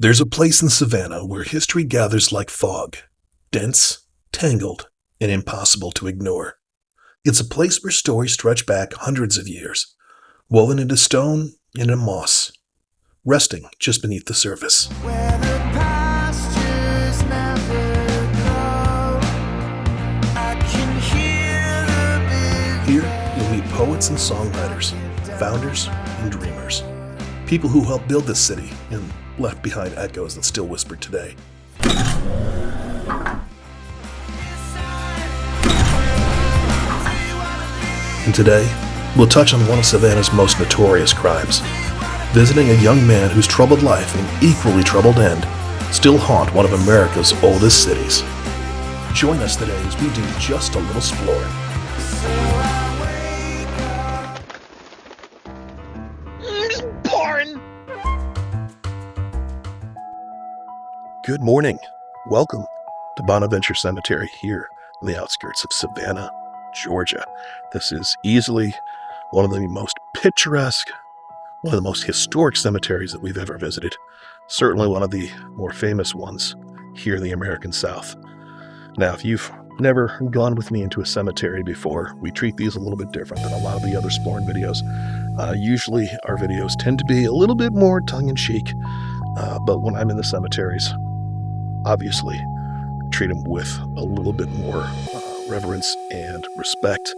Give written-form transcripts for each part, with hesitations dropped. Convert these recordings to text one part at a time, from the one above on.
There's a place in Savannah where history gathers like fog, dense, tangled, and impossible to ignore. It's a place where stories stretch back hundreds of years, woven into stone and in moss, resting just beneath the surface. Where the pastures never grow, I can hear the big Here, you'll meet poets and songwriters, founders and dreamers, people who helped build this city and left behind echoes that still whisper today. And today, we'll touch on one of Savannah's most notorious crimes, visiting a young man whose troubled life and equally troubled end still haunt one of America's oldest cities. Join us today as we do just a little Splorin. Good morning. Welcome to Bonaventure Cemetery here on the outskirts of Savannah, Georgia. This is easily one of the most picturesque, one of the most historic cemeteries that we've ever visited. Certainly one of the more famous ones here in the American South. Now, if you've never gone with me into a cemetery before, we treat these a little bit different than a lot of the other Splorin videos. Usually our videos tend to be a little bit more tongue-in-cheek, but when I'm in the cemeteries, obviously treat them with a little bit more reverence and respect.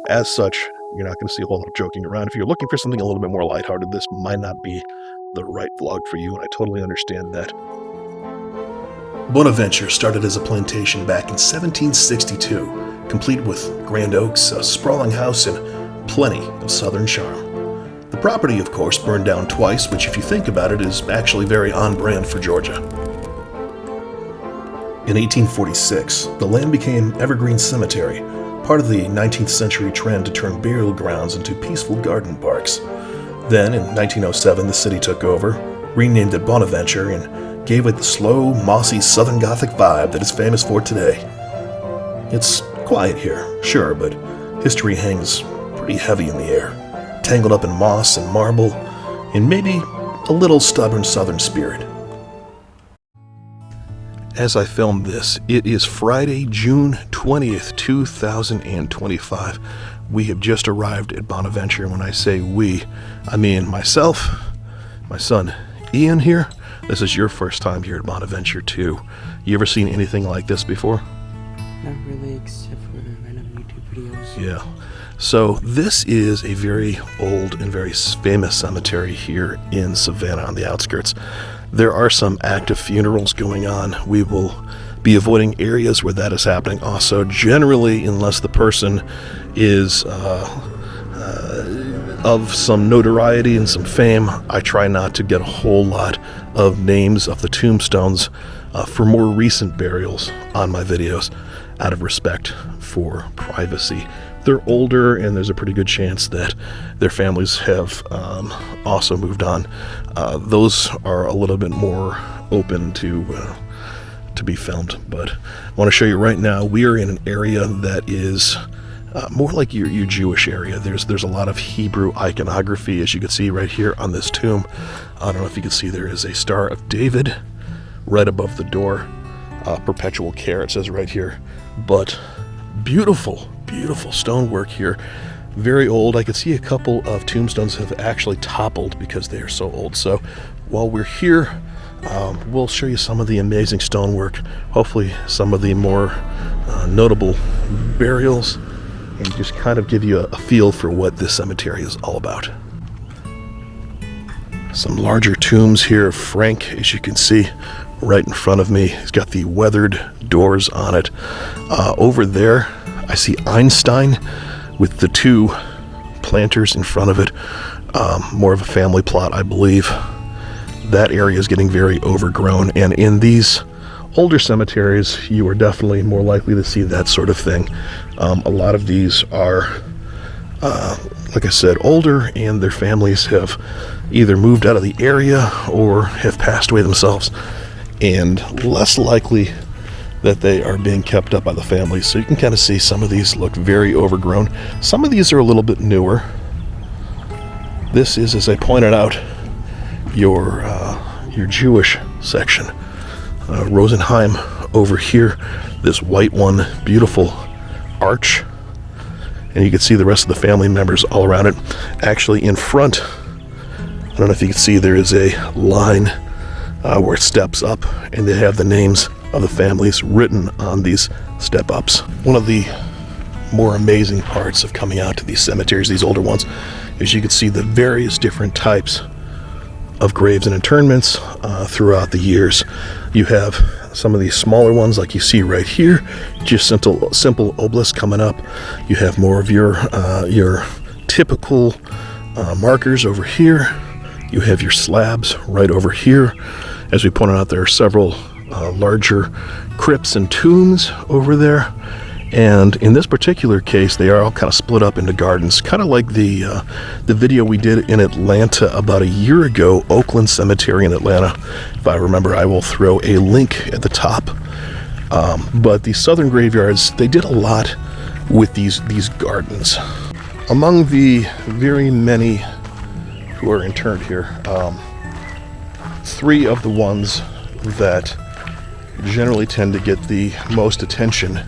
As such, you're not going to see a whole lot of joking around. If you're looking for something a little bit more lighthearted, this might not be the right vlog for you, and I totally understand that. Bonaventure started as a plantation back in 1762, complete with grand oaks, a sprawling house, and plenty of southern charm. The property, of course, burned down twice, which, if you think about it, is actually very on brand for Georgia. In 1846, the land became Evergreen Cemetery, part of the 19th century trend to turn burial grounds into peaceful garden parks. Then, in 1907, the city took over, renamed it Bonaventure, and gave it the slow, mossy Southern Gothic vibe that it's famous for today. It's quiet here, sure, but history hangs pretty heavy in the air, tangled up in moss and marble, and maybe a little stubborn Southern spirit. As I film this, it is Friday, June 20th, 2025. We have just arrived at Bonaventure. When I say we, I mean myself, my son Ian here. This is your first time here at Bonaventure too. You ever seen anything like this before? Not really, except for random YouTube videos. Yeah. So this is a very old and very famous cemetery here in Savannah on the outskirts. There are some active funerals going on. We will be avoiding areas where that is happening also, generally, unless the person is of some notoriety and some fame. I try not to get a whole lot of names of the tombstones for more recent burials on my videos out of respect for privacy. They're older, and there's a pretty good chance that their families have also moved on. Those are a little bit more open to be filmed, but I want to show you right now, we are in an area that is more like your Jewish area. There's a lot of Hebrew iconography, as you can see right here on this tomb. I don't know if you can see, there is a Star of David right above the door. Perpetual care, it says right here. But beautiful stonework here. Very old. I could see a couple of tombstones have actually toppled because they are so old. So while we're here, we'll show you some of the amazing stonework, hopefully some of the more notable burials, and just kind of give you a feel for what this cemetery is all about. Some larger tombs here. Frank, as you can see right in front of me, he's got the weathered doors on it. Over there, I see Einstein with the two planters in front of it. More of a family plot, I believe. That area is getting very overgrown, and in these older cemeteries, you are definitely more likely to see that sort of thing. A lot of these are, like I said, older, and their families have either moved out of the area or have passed away themselves, and less likely that they are being kept up by the families. So you can kind of see some of these look very overgrown. Some of these are a little bit newer. This is, as I pointed out, your your Jewish section. Rosenheim over here, this white one, beautiful arch, and you can see the rest of the family members all around it. Actually, in front, I don't know if you can see, there is a line where it steps up, and they have the names of the families written on these step-ups. One of the more amazing parts of coming out to these cemeteries, these older ones, is you can see the various different types of graves and interments throughout the years. You have some of these smaller ones like you see right here, just simple obelisk coming up. You have more of your typical markers over here. You have your slabs right over here. As we pointed out, there are several larger crypts and tombs over there. And in this particular case, they are all kind of split up into gardens, kind of like the video we did in Atlanta about a year ago, Oakland Cemetery in Atlanta. If I remember, I will throw a link at the top. But the southern graveyards, they did a lot with these gardens. Among the very many who are interred here, three of the ones that generally tend to get the most attention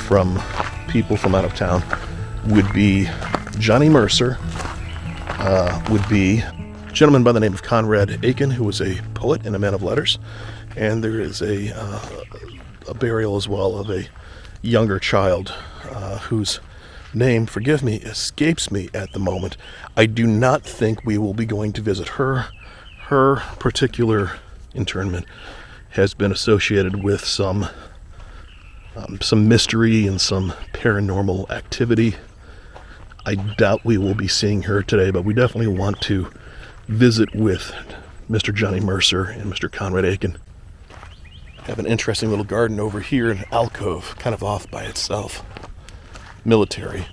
from people from out of town would be Johnny Mercer, would be a gentleman by the name of Conrad Aiken, who was a poet and a man of letters, and there is a burial as well of a younger child whose name, forgive me, escapes me at the moment. I do not think we will be going to visit her. Her particular internment has been associated with some mystery and some paranormal activity. I doubt we will be seeing her today, but we definitely want to visit with Mr. Johnny Mercer and Mr. Conrad Aiken. Have an interesting little garden over here, an alcove, kind of off by itself. Military.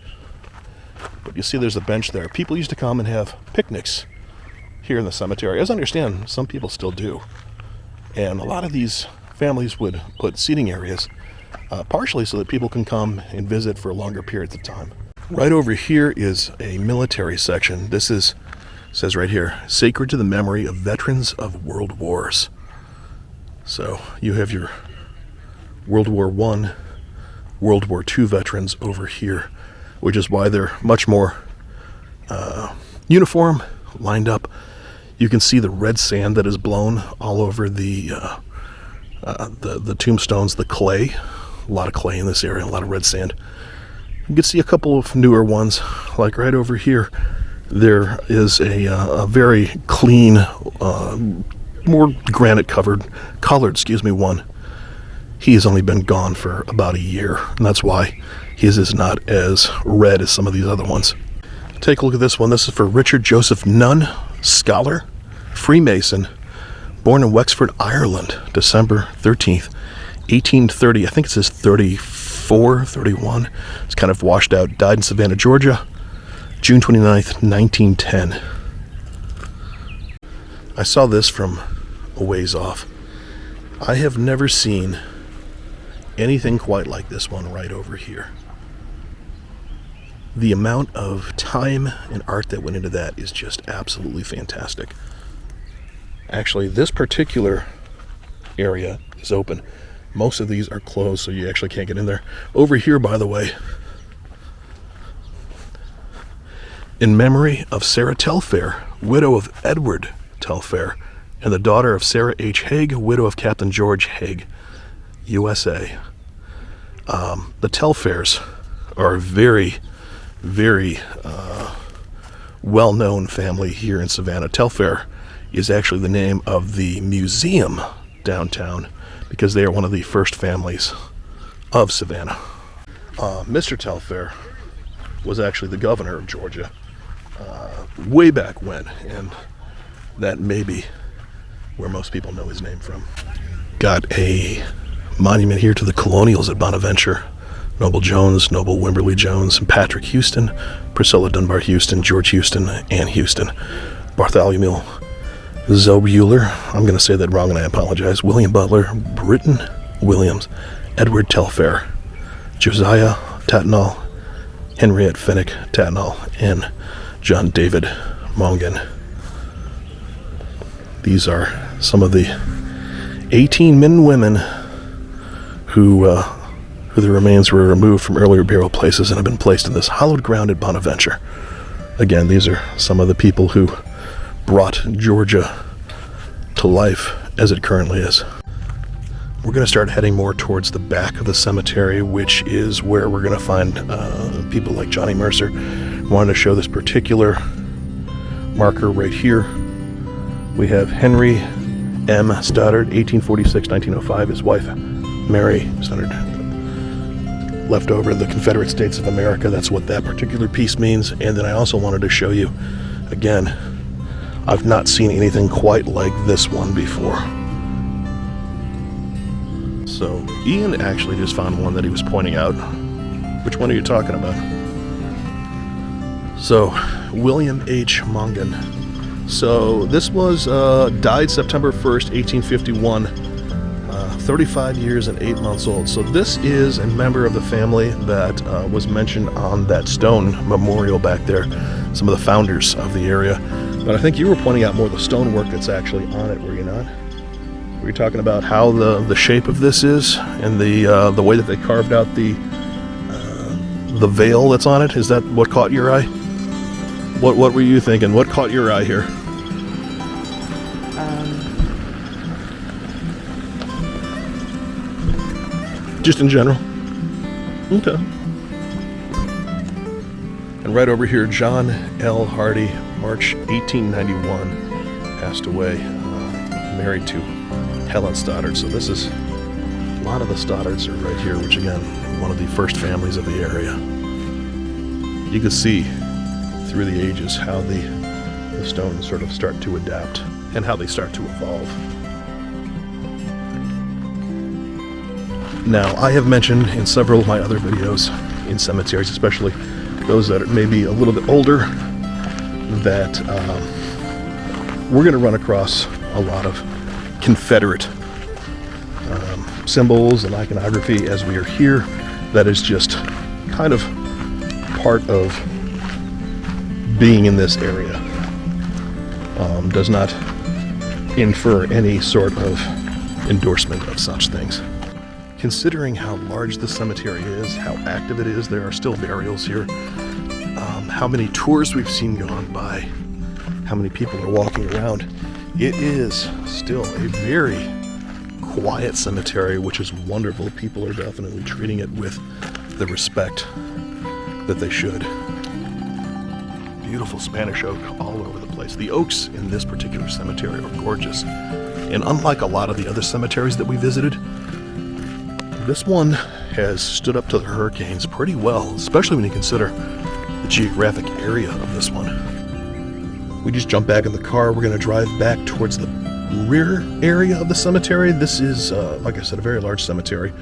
But you see there's a bench there. People used to come and have picnics here in the cemetery. As I understand, some people still do. And a lot of these families would put seating areas partially so that people can come and visit for longer periods of time. Right over here is a military section. This says right here, sacred to the memory of veterans of world wars. So you have your World War I, World War II veterans over here, which is why they're much more uniform, lined up. You can see the red sand that is blown all over the tombstones, the clay. A lot of clay in this area, a lot of red sand. You can see a couple of newer ones, like right over here. There is a very clean, more colored one. He has only been gone for about a year, and that's why his is not as red as some of these other ones. Take a look at this one. This is for Richard Joseph Nunn, scholar, Freemason, born in Wexford, Ireland, December 13th, 1830. I think it says 34, 31. It's kind of washed out. Died in Savannah, Georgia, June 29th, 1910. I saw this from a ways off. I have never seen anything quite like this one right over here. The amount of time and art that went into that is just absolutely fantastic. Actually, this particular area is open. Most of these are closed, so you actually can't get in there. Over here, by the way, in memory of Sarah Telfair, widow of Edward Telfair, and the daughter of Sarah H. Haig, widow of Captain George Haig, USA. The Telfairs are a very, very well-known family here in Savannah. Telfair is actually the name of the museum downtown because they are one of the first families of Savannah. Mr. Telfair was actually the governor of Georgia way back when, and that may be where most people know his name from. Got a monument here to the colonials at Bonaventure. Noble Jones, Noble Wimberly Jones, and Patrick Houston, Priscilla Dunbar Houston, George Houston, Ann Houston, Bartholomew Zobueller, I'm going to say that wrong and I apologize, William Butler, Britton Williams, Edward Telfair, Josiah Tatnall, Henriette Finnick Tatnall, and John David Mongan. These are some of the 18 men and women who the remains were removed from earlier burial places and have been placed in this hallowed ground at Bonaventure. Again, these are some of the people who brought Georgia to life as it currently is. We're going to start heading more towards the back of the cemetery, which is where we're going to find people like Johnny Mercer. I wanted to show this particular marker right here. We have Henry M. Stoddard, 1846-1905. His wife, Mary Stoddard, left over the Confederate States of America. That's what that particular piece means. And then I also wanted to show you, again, I've not seen anything quite like this one before. So Ian actually just found one that he was pointing out. Which one are you talking about? So William H. Mongan. So this was died September 1st, 1851, 35 years and 8 months old. So this is a member of the family that was mentioned on that stone memorial back there, some of the founders of the area. But I think you were pointing out more the stonework that's actually on it, were you not? Were you talking about how the shape of this is and the way that they carved out the veil that's on it? Is that what caught your eye? What were you thinking? What caught your eye here? Just in general? Okay. And right over here, John L. Hardy, March 1891, passed away, married to Helen Stoddard. So this is, a lot of the Stoddards are right here, which again, one of the first families of the area. You can see through the ages how the stones sort of start to adapt and how they start to evolve. Now, I have mentioned in several of my other videos in cemeteries, especially those that are maybe a little bit older, that we're going to run across a lot of Confederate symbols and iconography as we are here. That is just kind of part of being in this area. Does not infer any sort of endorsement of such things. Considering how large the cemetery is, how active it is, there are still burials here, how many tours we've seen gone by, how many people are walking around, it is still a very quiet cemetery, which is wonderful. People are definitely treating it with the respect that they should. Beautiful Spanish oak all over the place. The oaks in this particular cemetery are gorgeous. And unlike a lot of the other cemeteries that we visited, this one has stood up to the hurricanes pretty well, especially when you consider the geographic area of this one. We just jumped back in the car. We're going to drive back towards the rear area of the cemetery. This is, like I said, a very large cemetery.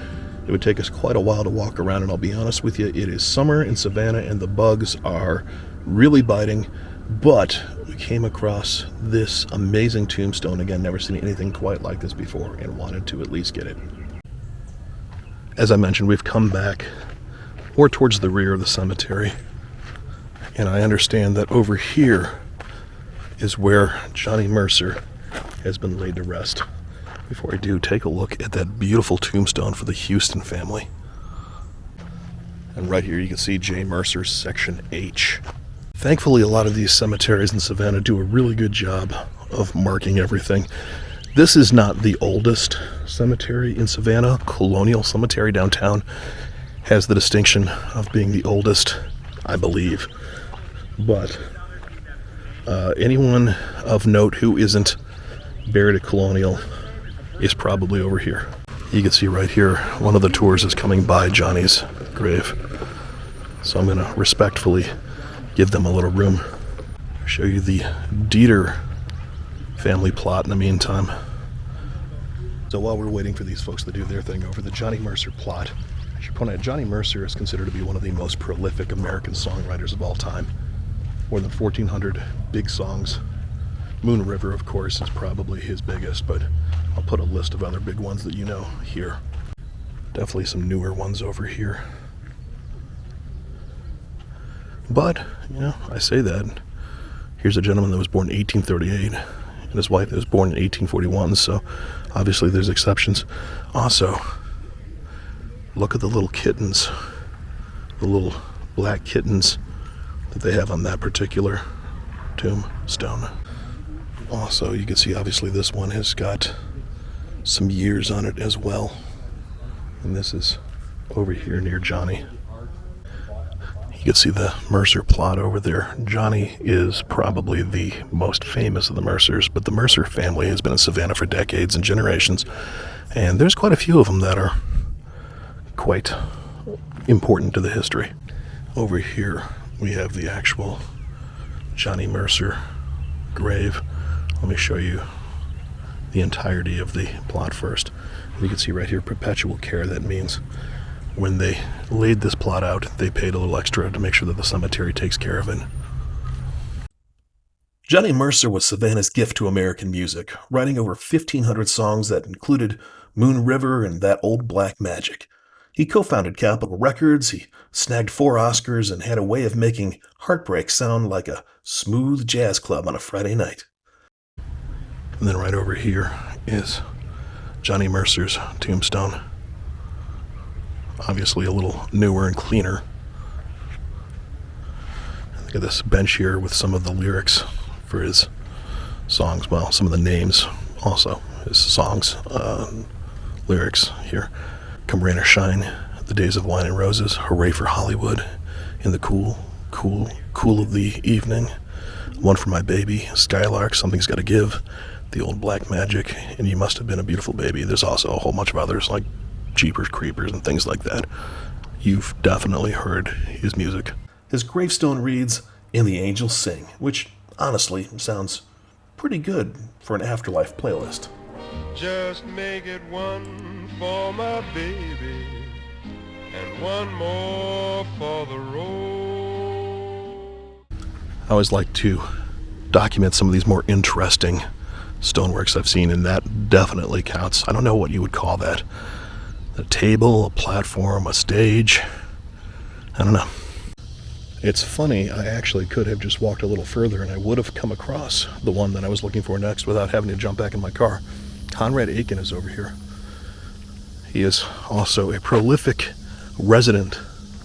It would take us quite a while to walk around, and I'll be honest with you, it is summer in Savannah and the bugs are really biting, but we came across this amazing tombstone. Again, never seen anything quite like this before and wanted to at least get it. As I mentioned, we've come back more towards the rear of the cemetery, and I understand that over here is where Johnny Mercer has been laid to rest. Before I do, take a look at that beautiful tombstone for the Houston family. And right here you can see J. Mercer's Section H. Thankfully, a lot of these cemeteries in Savannah do a really good job of marking everything. This is not the oldest cemetery in Savannah. Colonial Cemetery downtown has the distinction of being the oldest, I believe. But anyone of note who isn't buried at Colonial is probably over here. You can see right here, one of the tours is coming by Johnny's grave. So I'm going to respectfully give them a little room. Show you the Dieter family plot in the meantime. So while we're waiting for these folks to do their thing over the Johnny Mercer plot, I should point out Johnny Mercer is considered to be one of the most prolific American songwriters of all time. More than 1,400 big songs. Moon River, of course, is probably his biggest, but I'll put a list of other big ones that you know here. Definitely some newer ones over here. But, you know, I say that. Here's a gentleman that was born in 1838, and his wife. He was born in 1841, so obviously there's exceptions. Also, look at the little kittens, the little black kittens that they have on that particular tombstone. Also, you can see obviously this one has got some years on it as well. And this is over here near Johnny. You can see the Mercer plot over there. Johnny is probably the most famous of the Mercers, but the Mercer family has been in Savannah for decades and generations, and there's quite a few of them that are quite important to the history. Over here we have the actual Johnny Mercer grave. Let me show you the entirety of the plot first. You can see right here, perpetual care. That means when they laid this plot out, they paid a little extra to make sure that the cemetery takes care of it. Johnny Mercer was Savannah's gift to American music, writing over 1,500 songs that included Moon River and That Old Black Magic. He co-founded Capitol Records, he snagged 4 Oscars, and had a way of making heartbreak sound like a smooth jazz club on a Friday night. And then right over here is Johnny Mercer's tombstone. Obviously a little newer and cleaner. Look at this bench here with some of the lyrics for his songs. Well, some of the names also. His songs, lyrics here. Come rain or shine, the days of wine and roses, hooray for Hollywood, in the cool of the evening, one for my baby, skylark, something's gotta give, the old black magic, and you must have been a beautiful baby. There's also a whole bunch of others like Jeepers Creepers and things like that. You've definitely heard his music. His gravestone reads, "And the angels sing," which honestly sounds pretty good for an afterlife playlist. Just make it one for my baby and one more for the road. I always like to document some of these more interesting stoneworks I've seen, and that definitely counts. I don't know what you would call that. A table, a platform, a stage. I don't know. It's funny, I actually could have just walked a little further and I would have come across the one that I was looking for next without having to jump back in my car. Conrad Aiken is over here. He is also a prolific resident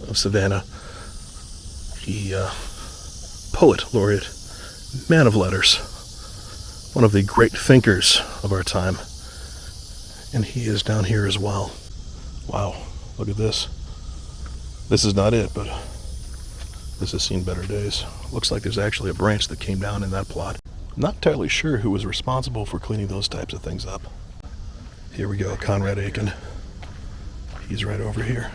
of Savannah. He, poet laureate, man of letters, one of the great thinkers of our time. And he is down here as well. Wow, look at this. This is not it, but this has seen better days. Looks like there's actually a branch that came down in that plot. I'm not entirely sure who was responsible for cleaning those types of things up. Here we go, Conrad Aiken. He's right over here.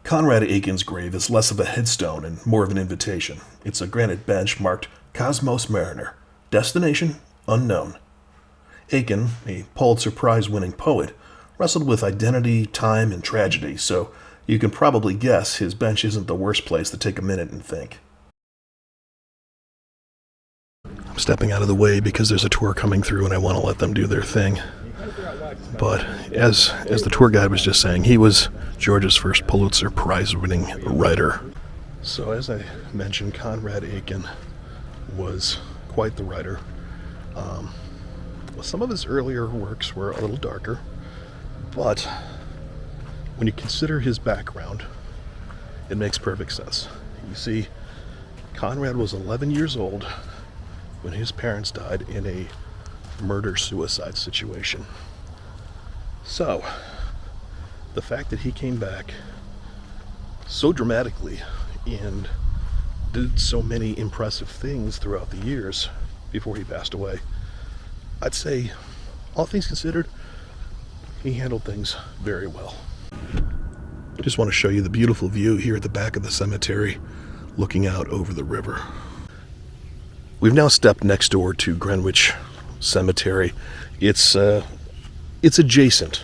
Conrad Aiken's grave is less of a headstone and more of an invitation. It's a granite bench marked Cosmos Mariner, destination unknown. Aiken, a Pulitzer Prize-winning poet, wrestled with identity, time, and tragedy, so you can probably guess his bench isn't the worst place to take a minute and think. I'm stepping out of the way because there's a tour coming through and I want to let them do their thing. But as the tour guide was just saying, he was Georgia's first Pulitzer Prize-winning writer. So as I mentioned, Conrad Aiken was quite the writer. Some of his earlier works were a little darker, but when you consider his background, it makes perfect sense. You see, Conrad was 11 years old when his parents died in a murder-suicide situation. So, the fact that he came back so dramatically and did so many impressive things throughout the years before he passed away, I'd say, all things considered, he handled things very well. I just want to show you the beautiful view here at the back of the cemetery, looking out over the river. We've now stepped next door to Greenwich Cemetery. It's adjacent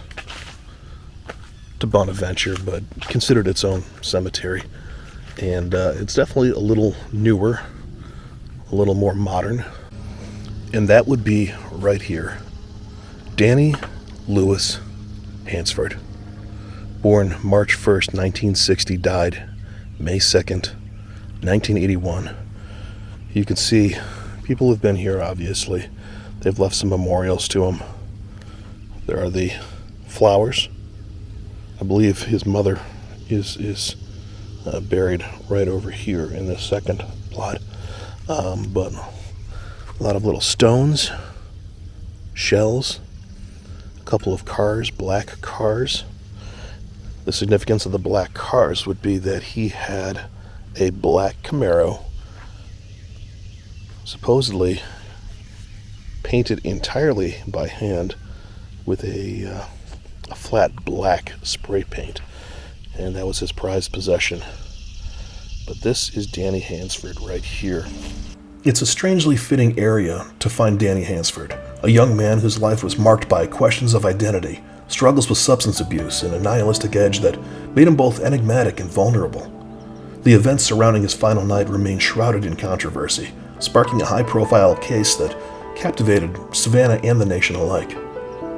to Bonaventure, but considered its own cemetery. And it's definitely a little newer, a little more modern. And that would be right here. Danny Lewis Hansford. Born March 1st, 1960, died May 2nd, 1981. You can see People have been here, obviously. They've left some memorials to him. There are the flowers. I believe his mother is buried right over here in this second plot. But a lot of little stones, shells, a couple of cars, black cars. The significance of the black cars would be that he had a black Camaro, supposedly painted entirely by hand with a flat black spray paint, and that was his prized possession. But this is Danny Hansford right here. It's a strangely fitting area to find Danny Hansford, a young man whose life was marked by questions of identity, struggles with substance abuse, and a nihilistic edge that made him both enigmatic and vulnerable. The events surrounding his final night remain shrouded in controversy, sparking a high-profile case that captivated Savannah and the nation alike.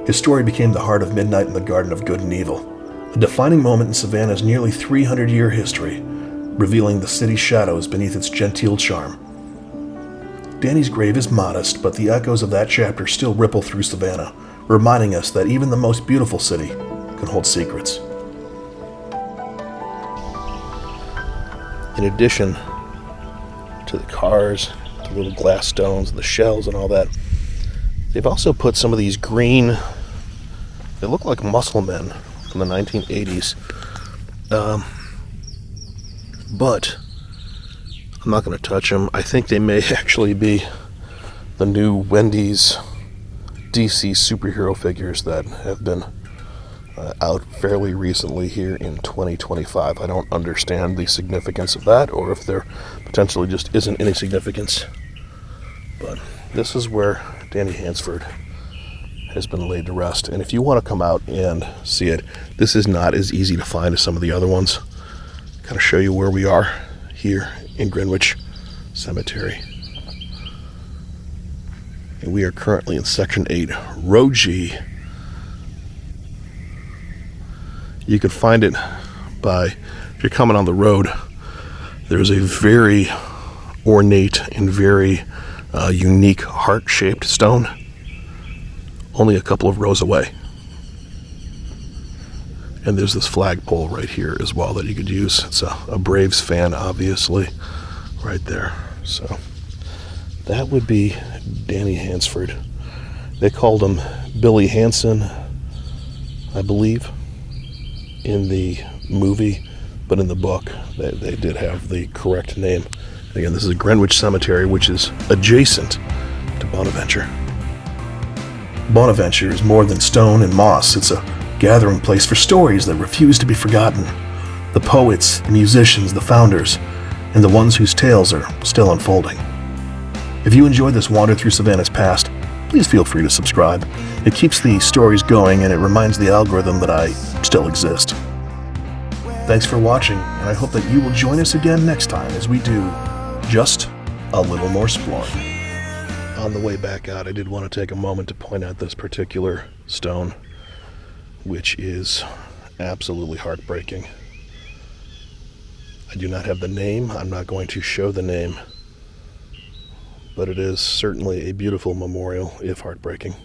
His story became the heart of Midnight in the Garden of Good and Evil, a defining moment in Savannah's nearly 300-year history, revealing the city's shadows beneath its genteel charm. Danny's grave is modest, but the echoes of that chapter still ripple through Savannah, reminding us that even the most beautiful city can hold secrets. In addition to the cars, the little glass stones, the shells and all that, they've also put some of these green, they look like muscle men from the 1980s. But I'm not going to touch them. I think they may actually be the new Wendy's DC superhero figures that have been out fairly recently here in 2025. I don't understand the significance of that, or if there potentially just isn't any significance. But this is where Danny Hansford has been laid to rest. And if you want to come out and see it, this is not as easy to find as some of the other ones. Kind of show you where we are here in Greenwich Cemetery. And we are currently in Section 8, Row G. You can find it by, if you're coming on the road, there's a very ornate and very unique heart-shaped stone only a couple of rows away. And there's this flagpole right here as well that you could use. It's a Braves fan, obviously, right there. So that would be Danny Hansford. They called him Billy Hanson, I believe, in the movie, but in the book they did have the correct name. Again, this is a Greenwich Cemetery, which is adjacent to Bonaventure. Bonaventure is more than stone and moss. It's a gathering place for stories that refuse to be forgotten. The poets, the musicians, the founders, and the ones whose tales are still unfolding. If you enjoyed this wander through Savannah's past, please feel free to subscribe. It keeps the stories going, and it reminds the algorithm that I still exist. Thanks for watching, and I hope that you will join us again next time as we do just a little more Splorin. On the way back out, I did want to take a moment to point out this particular stone, which is absolutely heartbreaking. I do not have the name. I'm not going to show the name, but it is certainly a beautiful memorial, if heartbreaking.